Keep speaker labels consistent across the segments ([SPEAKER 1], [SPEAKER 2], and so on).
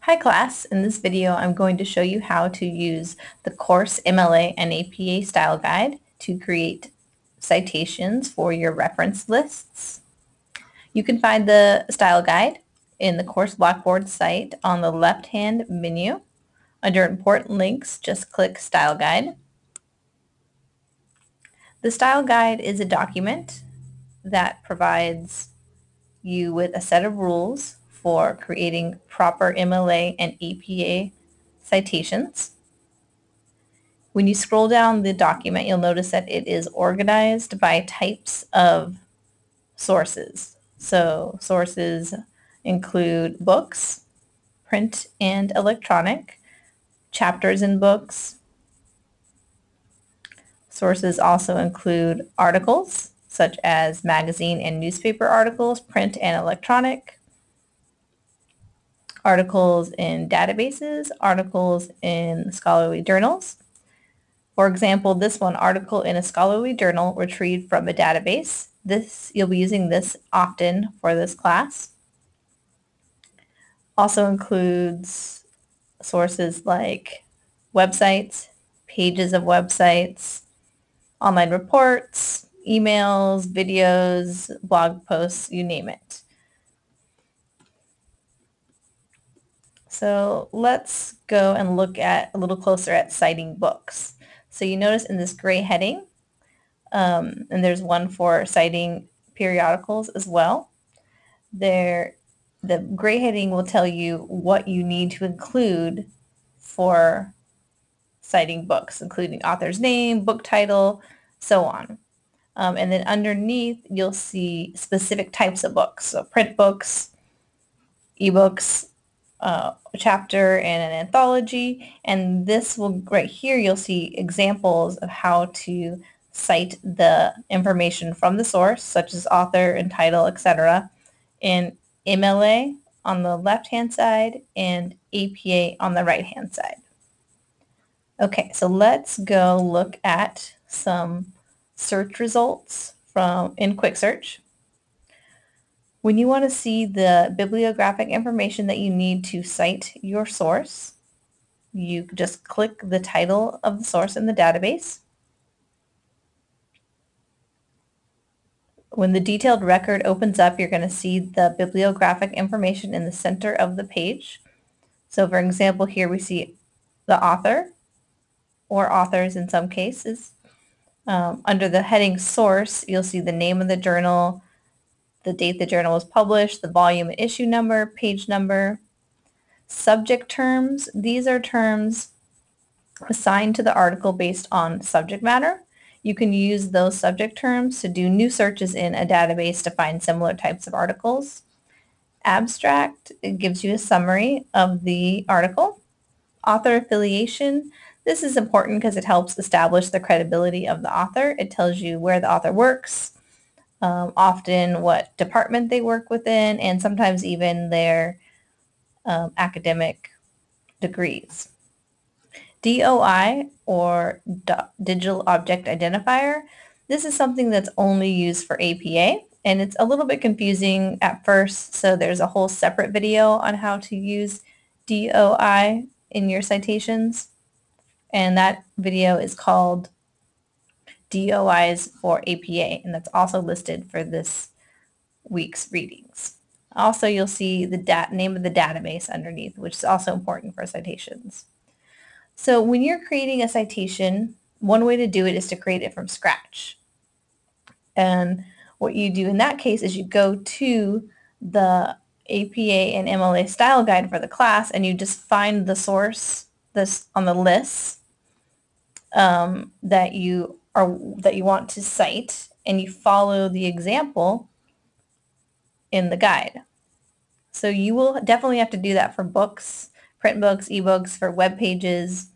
[SPEAKER 1] Hi class, in this video I'm going to show you how to use the course MLA and APA style guide to create citations for your reference lists. You can find the style guide in the course Blackboard site on the left-hand menu. Under important links, just click Style Guide. The style guide is a document that provides you with a set of rules for creating proper MLA and APA citations. When you scroll down the document, you'll notice that it is organized by types of sources. So sources include books, print and electronic, chapters in books. Sources also include articles, such as magazine and newspaper articles, print and electronic, articles in databases, articles in scholarly journals. For example, this one, article in a scholarly journal retrieved from a database. You'll be using this often for this class. Also includes sources like websites, pages of websites, online reports, emails, videos, blog posts, you name it. So let's go and look at a little closer at citing books. So you notice in this gray heading, and there's one for citing periodicals as well. The gray heading will tell you what you need to include for citing books, including author's name, book title, so on. And then underneath, you'll see specific types of books. So print books, ebooks, a chapter and an anthology. And this will, right here, you'll see examples of how to cite the information from the source, such as author and title, etc., in MLA on the left-hand side and APA on the right-hand side. Okay, so let's go look at some search results in Quick Search. When you want to see the bibliographic information that you need to cite your source, you just click the title of the source in the database. When the detailed record opens up, you're going to see the bibliographic information in the center of the page. So for example, here we see the author or authors in some cases. Under the heading source, you'll see the name of the journal, the date the journal was published, the volume and issue number, page number. Subject terms, these are terms assigned to the article based on subject matter. You can use those subject terms to do new searches in a database to find similar types of articles. Abstract, it gives you a summary of the article. Author affiliation, this is important because it helps establish the credibility of the author. It tells you where the author works, often what department they work within, and sometimes even their academic degrees. DOI, or Digital Object Identifier, this is something that's only used for APA, and it's a little bit confusing at first, so there's a whole separate video on how to use DOI in your citations, and that video is called DOIs for APA, and that's also listed for this week's readings. Also, you'll see the name of the database underneath, which is also important for citations. So when you're creating a citation, one way to do it is to create it from scratch. And what you do in that case is you go to the APA and MLA style guide for the class, and you just find the source on the list that you want to cite, and you follow the example in the guide. So you will definitely have to do that for books, print books, ebooks, for web pages,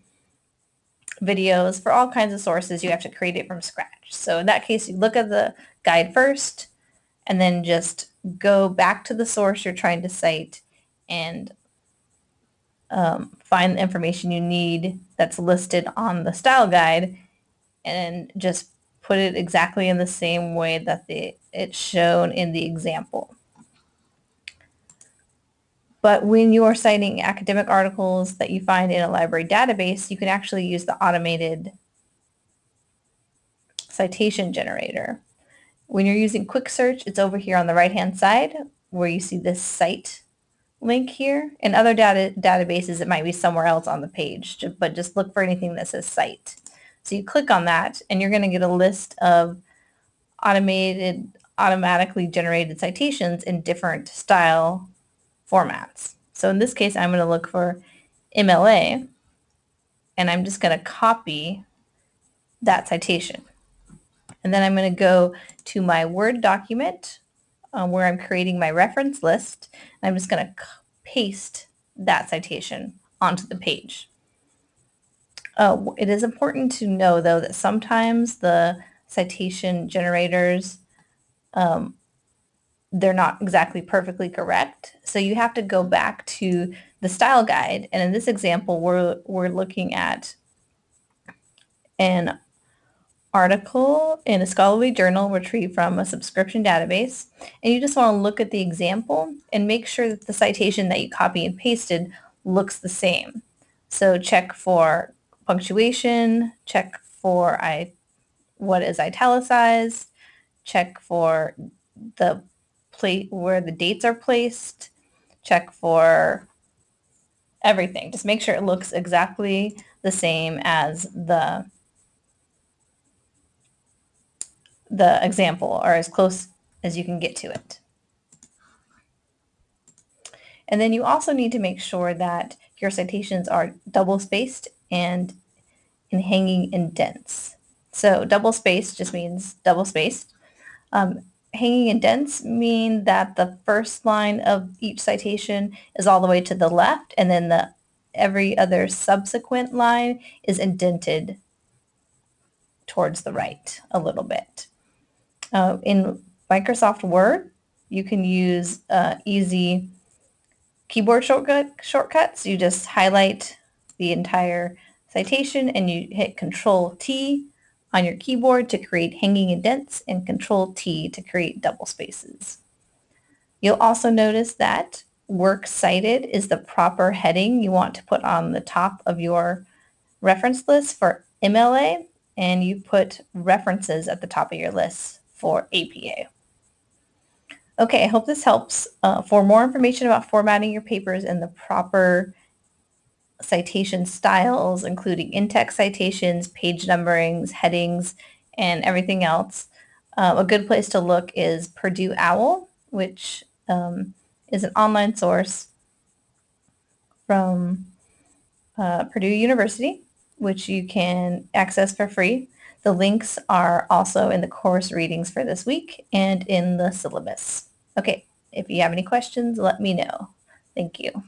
[SPEAKER 1] videos, for all kinds of sources. You have to create it from scratch. So in that case, you look at the guide first and then just go back to the source you're trying to cite and find the information you need that's listed on the style guide and just put it exactly in the same way that it's shown in the example. But when you're citing academic articles that you find in a library database, you can actually use the automated citation generator. When you're using quick search, it's over here on the right-hand side where you see this cite link here. In other databases, it might be somewhere else on the page, but just look for anything that says cite. So you click on that and you're going to get a list of automatically generated citations in different style formats. So in this case, I'm going to look for MLA and I'm just going to copy that citation. And then I'm going to go to my Word document where I'm creating my reference list. I'm just going to paste that citation onto the page. It is important to know, though, that sometimes the citation generators, they're not exactly perfectly correct. So you have to go back to the style guide. And in this example, we're looking at an article in a scholarly journal retrieved from a subscription database. And you just want to look at the example and make sure that the citation that you copy and pasted looks the same. So check for punctuation, check for what is italicized, check for the place where the dates are placed, check for everything. Just make sure it looks exactly the same as the example or as close as you can get to it. And then you also need to make sure that your citations are double spaced and in hanging indents. So double spaced just means double spaced. Hanging indents mean that the first line of each citation is all the way to the left, and then every other subsequent line is indented towards the right a little bit. In Microsoft Word, you can use easy keyboard shortcuts. You just highlight the entire citation and you hit Control T on your keyboard to create hanging indents and Control T to create double spaces. You'll also notice that Works Cited is the proper heading you want to put on the top of your reference list for MLA, and you put references at the top of your list for APA. Okay, I hope this helps. For more information about formatting your papers and the proper citation styles, including in-text citations, page numberings, headings, and everything else, a good place to look is Purdue OWL, which is an online source from Purdue University, which you can access for free. The links are also in the course readings for this week and in the syllabus. Okay, if you have any questions, let me know. Thank you.